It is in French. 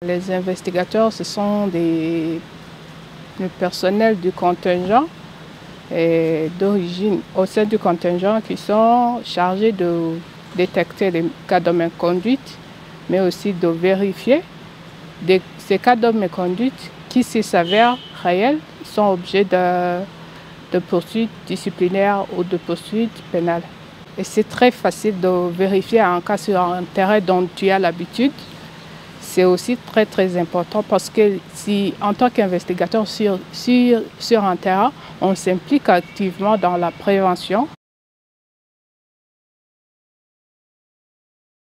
Les investigateurs, ce sont le personnel du contingent d'origine au sein du contingent qui sont chargés de détecter les cas de méconduite, mais aussi de vérifier ces cas de méconduite qui, s'ils s'avèrent réels, sont objets de poursuites disciplinaires ou de poursuites pénales. Et c'est très facile de vérifier un cas sur un terrain dont tu as l'habitude. C'est aussi très important parce que si, en tant qu'investigateur sur un terrain, on s'implique activement dans la prévention.